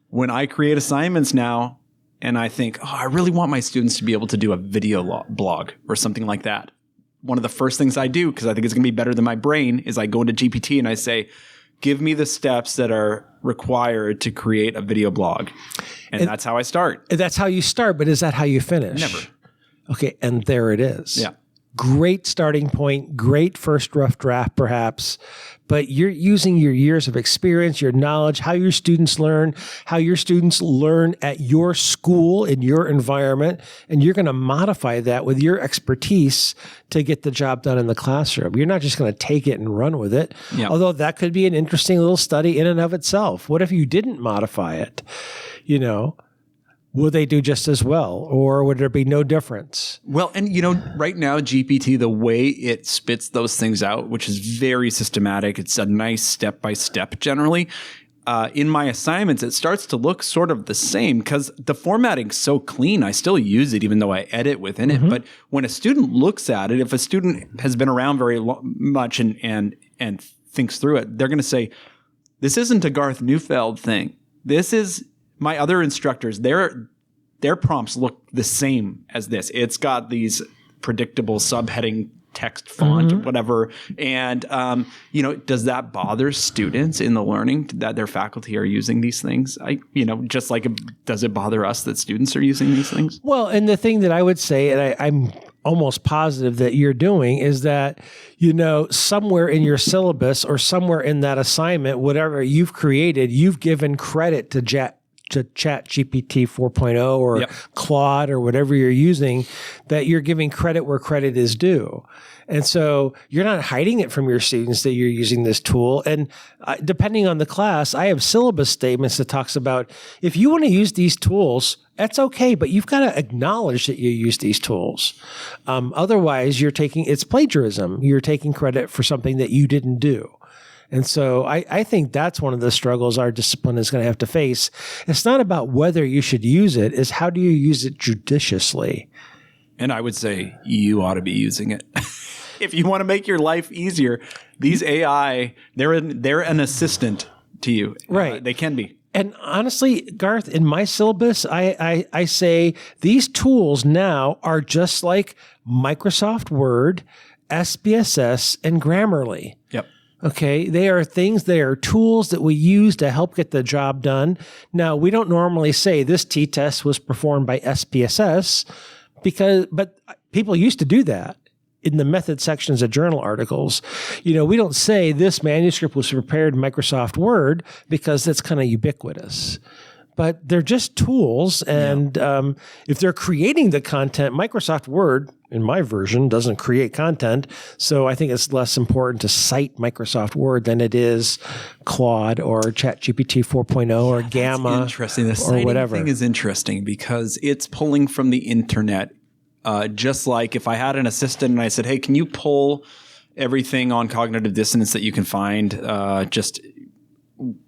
Speaker 1: when I create assignments now, and I think, I really want my students to be able to do a video blog or something like that. One of the first things I do, because I think it's going to be better than my brain, is I go into GPT and I say, give me the steps that are required to create a video blog. And that's how I start.
Speaker 3: That's how you start, but is that how you finish?
Speaker 1: Never.
Speaker 3: Okay, and there it is.
Speaker 1: Yeah.
Speaker 3: Great starting point, great first rough draft, perhaps, but you're using your years of experience, your knowledge, how your students learn at your school, in your environment, and you're going to modify that with your expertise to get the job done in the classroom. You're not just going to take it and run with it, although that could be an interesting little study in and of itself. What if you didn't modify it? will they do just as well, or would there be no difference?
Speaker 1: Well, and right now, GPT, the way it spits those things out, which is very systematic, it's a nice step-by-step generally. In my assignments, it starts to look sort of the same because the formatting's so clean. I still use it even though I edit within it. But when a student looks at it, if a student has been around very much and thinks through it, they're going to say, this isn't a Garth Neufeld thing. This is my other instructors. Their prompts look the same as this. It's got these predictable subheading text font, whatever. And, does that bother students in the learning that their faculty are using these things? Just like, does it bother us that students are using these things?
Speaker 3: Well, and the thing that I would say, and I'm almost positive that you're doing, is that, somewhere in your syllabus or somewhere in that assignment, whatever you've created, you've given credit to ChatGPT 4.0 or Claude or whatever you're using, that you're giving credit where credit is due. And so you're not hiding it from your students that you're using this tool. And depending on the class, I have syllabus statements that talks about if you want to use these tools, that's okay, but you've got to acknowledge that you use these tools. Otherwise, it's plagiarism. You're taking credit for something that you didn't do. And so I think that's one of the struggles our discipline is going to have to face. It's not about whether you should use it, it's how do you use it judiciously?
Speaker 1: And I would say you ought to be using it. If you want to make your life easier, these AI, they're an assistant to you.
Speaker 3: Right.
Speaker 1: They can be.
Speaker 3: And honestly, Garth, in my syllabus, I say these tools now are just like Microsoft Word, SPSS, and Grammarly.
Speaker 1: Yep.
Speaker 3: Okay, they are tools that we use to help get the job done. Now, we don't normally say this t-test was performed by SPSS but people used to do that in the method sections of journal articles. We don't say this manuscript was prepared in Microsoft Word because that's kind of ubiquitous. But they're just tools, and if they're creating the content, Microsoft Word, in my version, doesn't create content. So I think it's less important to cite Microsoft Word than it is Claude or ChatGPT 4.0 or Gamma.
Speaker 1: That's interesting. The citing thing is interesting because it's pulling from the internet. Just like if I had an assistant and I said, hey, can you pull everything on cognitive dissonance that you can find, just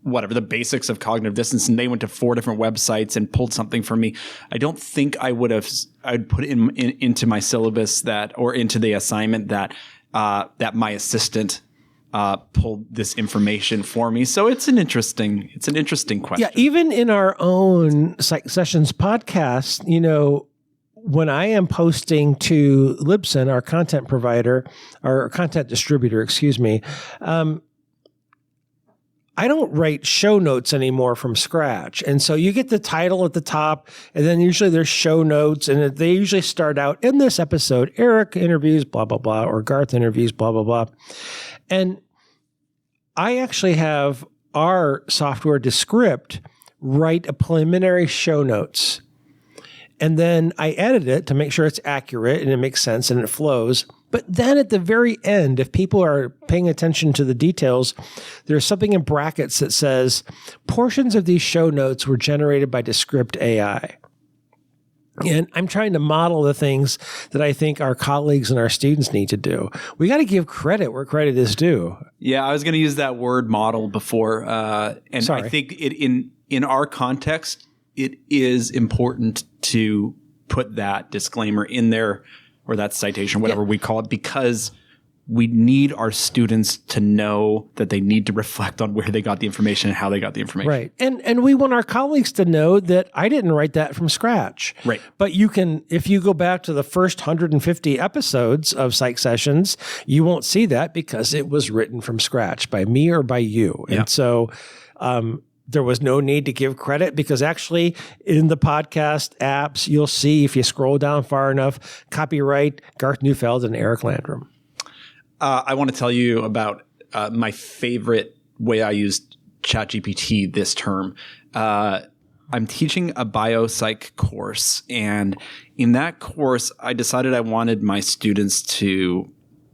Speaker 1: whatever, the basics of cognitive dissonance, and they went to 4 different websites and pulled something from me. I don't think I'd put it into my syllabus or into the assignment that my assistant pulled this information for me. So it's an interesting question.
Speaker 3: Yeah, even in our own PsychSessions podcast, when I am posting to Libsyn, our content provider, our content distributor, I don't write show notes anymore from scratch. And so you get the title at the top, and then usually there's show notes, and they usually start out, in this episode, Eric interviews blah, blah, blah, or Garth interviews blah, blah, blah. And I actually have our software Descript write a preliminary show notes. And then I edit it to make sure it's accurate and it makes sense and it flows. But then at the very end, if people are paying attention to the details, there's something in brackets that says, portions of these show notes were generated by Descript AI. And I'm trying to model the things that I think our colleagues and our students need to do. We got to give credit where credit is due.
Speaker 1: Yeah, I was going to use that word model before. And
Speaker 3: Sorry.
Speaker 1: I think in our context, it is important to put that disclaimer in there, or that citation, whatever we call it, because we need our students to know that they need to reflect on where they got the information and how they got the information.
Speaker 3: Right. And we want our colleagues to know that I didn't write that from scratch.
Speaker 1: Right.
Speaker 3: But you can, if you go back to the first 150 episodes of PsychSessions, you won't see that because it was written from scratch by me or by you.
Speaker 1: Yeah.
Speaker 3: And so there was no need to give credit, because actually in the podcast apps, you'll see, if you scroll down far enough, copyright Garth Neufeld and Eric Landrum.
Speaker 1: I want to tell you about my favorite way I used ChatGPT this term. I'm teaching a biopsych course, and in that course, I decided I wanted my students to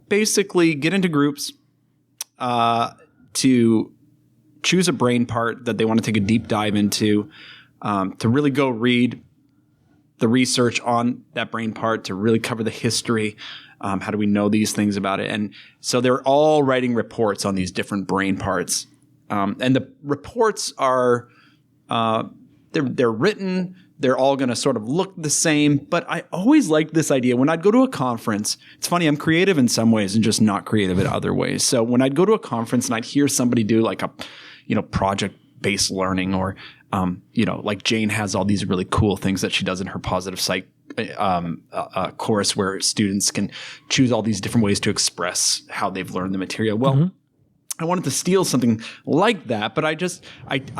Speaker 1: basically get into groups, to choose a brain part that they want to take a deep dive into, to really go read the research on that brain part, to really cover the history. How do we know these things about it? And so they're all writing reports on these different brain parts. And the reports are, they're written, they're all going to sort of look the same. But I always liked this idea. When I'd go to a conference, it's funny, I'm creative in some ways and just not creative in other ways. So when I'd go to a conference and I'd hear somebody do like a, project-based learning, or, like Jane has all these really cool things that she does in her positive psych course, where students can choose all these different ways to express how they've learned the material. Well, I wanted to steal something like that, but I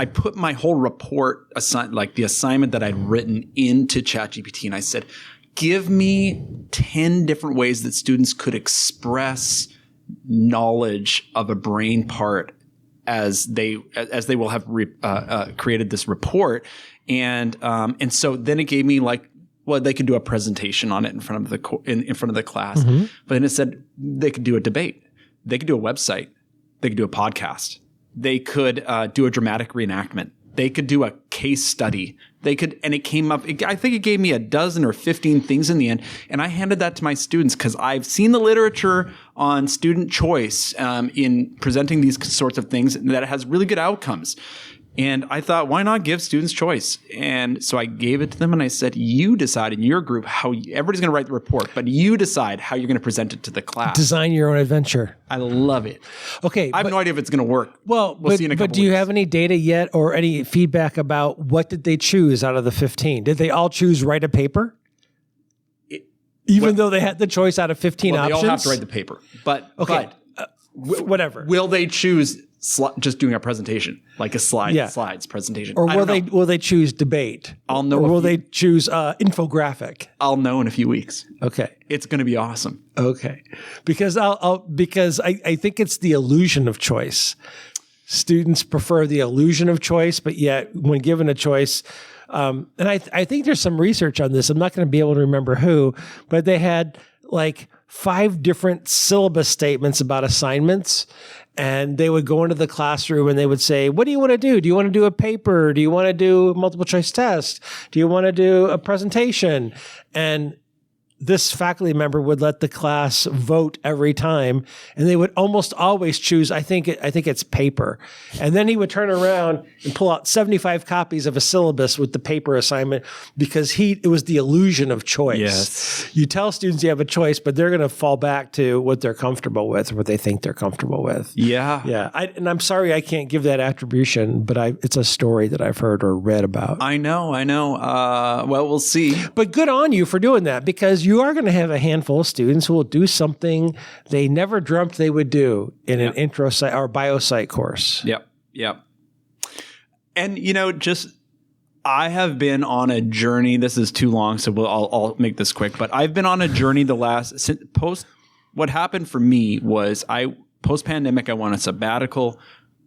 Speaker 1: put my whole report, like the assignment that I'd written, into ChatGPT, and I said, give me 10 different ways that students could express knowledge of a brain part as they will have created this report. And so then it gave me they could do a presentation on it in front of the class. But then it said they could do a debate, they could do a website, they could do a podcast, they could do a dramatic reenactment, they could do a case study, and it came up. I think it gave me a dozen or 15 things in the end, and I handed that to my students because I've seen the literature on student choice in presenting these sorts of things that it has really good outcomes. And I thought, why not give students choice? And so I gave it to them, and I said, you decide in your group how everybody's going to write the report, but you decide how you're going to present it to the class.
Speaker 3: Design your own adventure.
Speaker 1: I love it.
Speaker 3: Okay.
Speaker 1: I have no idea if it's going to work.
Speaker 3: We'll see in a couple
Speaker 1: But
Speaker 3: do you
Speaker 1: weeks.
Speaker 3: have any data yet, or any feedback about what did they choose out of the 15? Did they all choose write a paper? Even though they had the choice out of 15 options?
Speaker 1: They all have to write the paper. But
Speaker 3: whatever.
Speaker 1: Will they choose just doing a presentation, like a slides presentation?
Speaker 3: Or will they choose debate?
Speaker 1: I'll know.
Speaker 3: Or will they choose infographic?
Speaker 1: I'll know in a few weeks.
Speaker 3: Okay.
Speaker 1: It's going to be awesome.
Speaker 3: Okay. Because I think it's the illusion of choice. Students prefer the illusion of choice, but yet when given a choice, and I think there's some research on this. I'm not going to be able to remember who, but they had like 5 different syllabus statements about assignments. And they would go into the classroom and they would say, what do you want to do? Do you want to do a paper? Do you want to do a multiple choice test? Do you want to do a presentation? And this faculty member would let the class vote every time, and they would almost always choose, I think it's paper. And then he would turn around and pull out 75 copies of a syllabus with the paper assignment, because it was the illusion of choice.
Speaker 1: Yes.
Speaker 3: You tell students you have a choice, but they're going to fall back to what they're comfortable with, what they think they're comfortable with.
Speaker 1: Yeah.
Speaker 3: Yeah. And I'm sorry I can't give that attribution, but it's a story that I've heard or read about.
Speaker 1: I know. Well, we'll see.
Speaker 3: But good on you for doing that, because you are going to have a handful of students who will do something they never dreamt they would do in an intro psych or biopsych course.
Speaker 1: Yep. And, I have been on a journey. This is too long, so I'll make this quick. But I've been on a journey what happened for me was post-pandemic, I went on a sabbatical.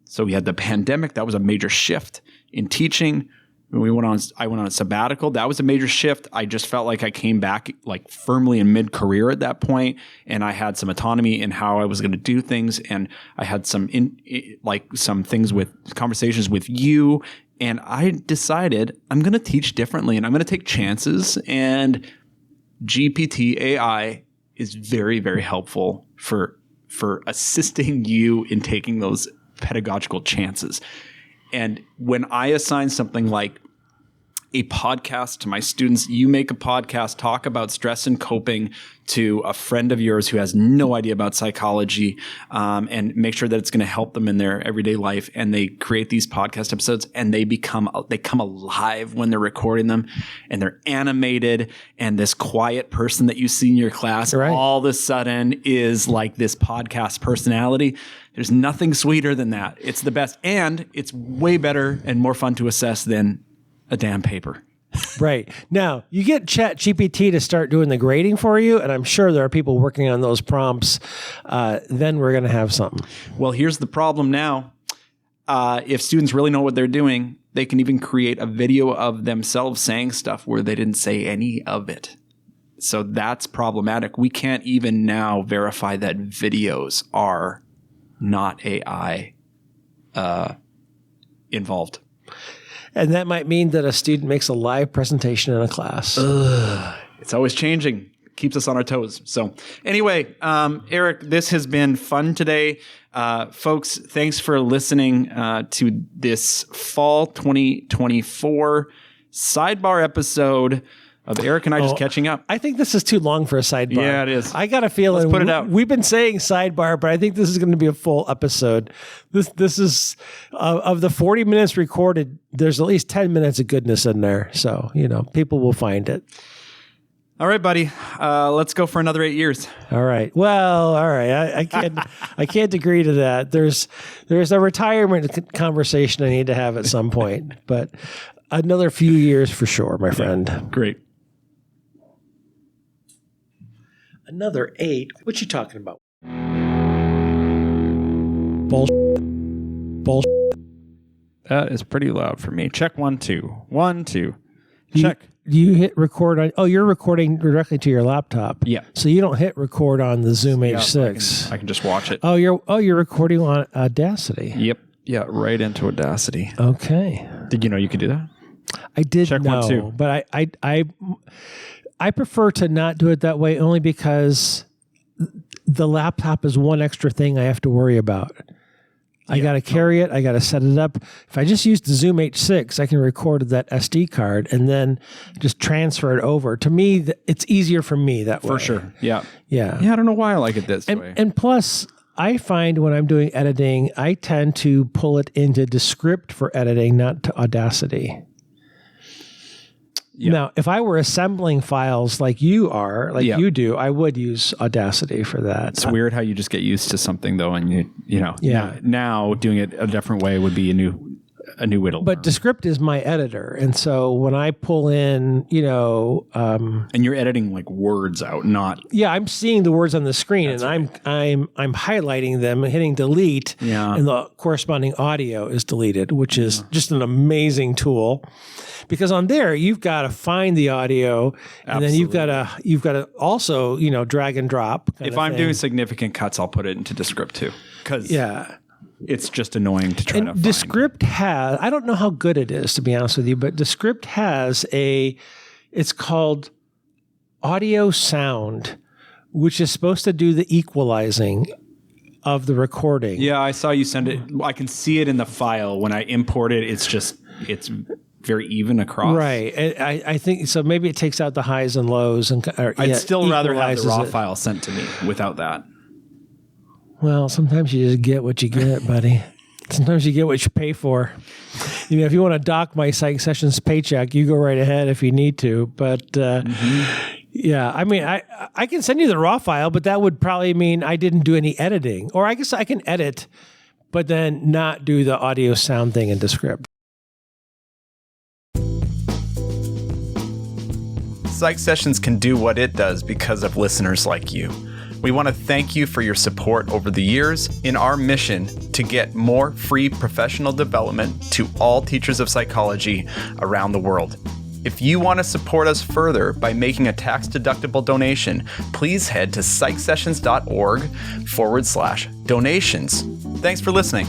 Speaker 1: So we had the pandemic. That was a major shift in teaching. I went on a sabbatical. That was a major shift. I just felt like I came back firmly in mid-career at that point, and I had some autonomy in how I was going to do things, and I had some things with conversations with you, and I decided I'm going to teach differently, and I'm going to take chances. And GPT AI is very, very helpful for assisting you in taking those pedagogical chances. And when I assign something like a podcast to my students, you make a podcast, talk about stress and coping to a friend of yours who has no idea about psychology, and make sure that it's going to help them in their everyday life. And they create these podcast episodes, and they come alive when they're recording them, and they're animated. And this quiet person that you see in your class all of a sudden is like this podcast personality. There's nothing sweeter than that. It's the best. And it's way better and more fun to assess than a damn paper.
Speaker 3: Right. Now, you get ChatGPT to start doing the grading for you, and I'm sure there are people working on those prompts. Then we're going to have something.
Speaker 1: Well, here's the problem now. If students really know what they're doing, they can even create a video of themselves saying stuff where they didn't say any of it. So that's problematic. We can't even now verify that videos are not AI involved.
Speaker 3: And that might mean that a student makes a live presentation in a class.
Speaker 1: It's always changing. Keeps us on our toes. So anyway, Eric, this has been fun today. Folks, thanks for listening to this fall 2024 sidebar episode of Eric and I just catching up.
Speaker 3: I think this is too long for a sidebar.
Speaker 1: Yeah, it is.
Speaker 3: I got a feeling.
Speaker 1: Let's put it out.
Speaker 3: We've been saying sidebar, but I think this is going to be a full episode. This is of the 40 minutes recorded. There's at least 10 minutes of goodness in there. So, people will find it.
Speaker 1: All right, buddy. Let's go for another 8 years.
Speaker 3: All right. Well, all right. I can't. I can't agree to that. There's a retirement conversation I need to have at some point, but another few years for sure, my friend.
Speaker 1: Great.
Speaker 3: Another 8. What you talking about? Bullshit.
Speaker 1: That is pretty loud for me. Check 1, 2. 1, 2. Check.
Speaker 3: You hit record on. Oh, you're recording directly to your laptop.
Speaker 1: Yeah.
Speaker 3: So you don't hit record on the Zoom H6.
Speaker 1: I can just watch it.
Speaker 3: Oh, you're recording on Audacity.
Speaker 1: Yep. Yeah, right into Audacity.
Speaker 3: Okay.
Speaker 1: Did you know you could do that?
Speaker 3: I did
Speaker 1: Check
Speaker 3: know,
Speaker 1: 1, 2.
Speaker 3: but I prefer to not do it that way only because the laptop is one extra thing I have to worry about. I got to carry it. I got to set it up. If I just use the Zoom H6, I can record that SD card and then just transfer it over. To me, it's easier for me that way.
Speaker 1: For sure. Yeah.
Speaker 3: Yeah.
Speaker 1: Yeah, I don't know why I like it this way.
Speaker 3: And plus, I find when I'm doing editing, I tend to pull it into Descript for editing, not to Audacity. Yeah. Now, if I were assembling files like you are, you do, I would use Audacity for that.
Speaker 1: It's weird how you just get used to something though, and now doing it a different way would be a new way to learn.
Speaker 3: But Descript is my editor, and so when I pull in,
Speaker 1: and you're editing like words out, not
Speaker 3: I'm seeing the words on the screen, and I'm highlighting them, hitting delete, and the corresponding audio is deleted, which is just an amazing tool. Because on there you've got to find the audio, and then you've got to also drag and drop.
Speaker 1: If I'm doing significant cuts, I'll put it into Descript too, because it's just annoying to try to find.
Speaker 3: Descript has, I don't know how good it is to be honest with you, but Descript has it's called audio sound, which is supposed to do the equalizing of the recording.
Speaker 1: Yeah, I saw you send it. I can see it in the file when I import it. It's very even across.
Speaker 3: Right. I think so. Maybe it takes out the highs and lows.
Speaker 1: I'd still rather have the raw file sent to me without that.
Speaker 3: Well, sometimes you just get what you get, buddy. Sometimes you get what you pay for. If you want to dock my PsychSessions paycheck, you go right ahead if you need to. But I mean, I can send you the raw file, but that would probably mean I didn't do any editing. Or I guess I can edit, but then not do the audio sound thing in Descript.
Speaker 1: PsychSessions can do what it does because of listeners like you. We want to thank you for your support over the years in our mission to get more free professional development to all teachers of psychology around the world. If you want to support us further by making a tax-deductible donation, please head to psychsessions.org/donations. Thanks for listening.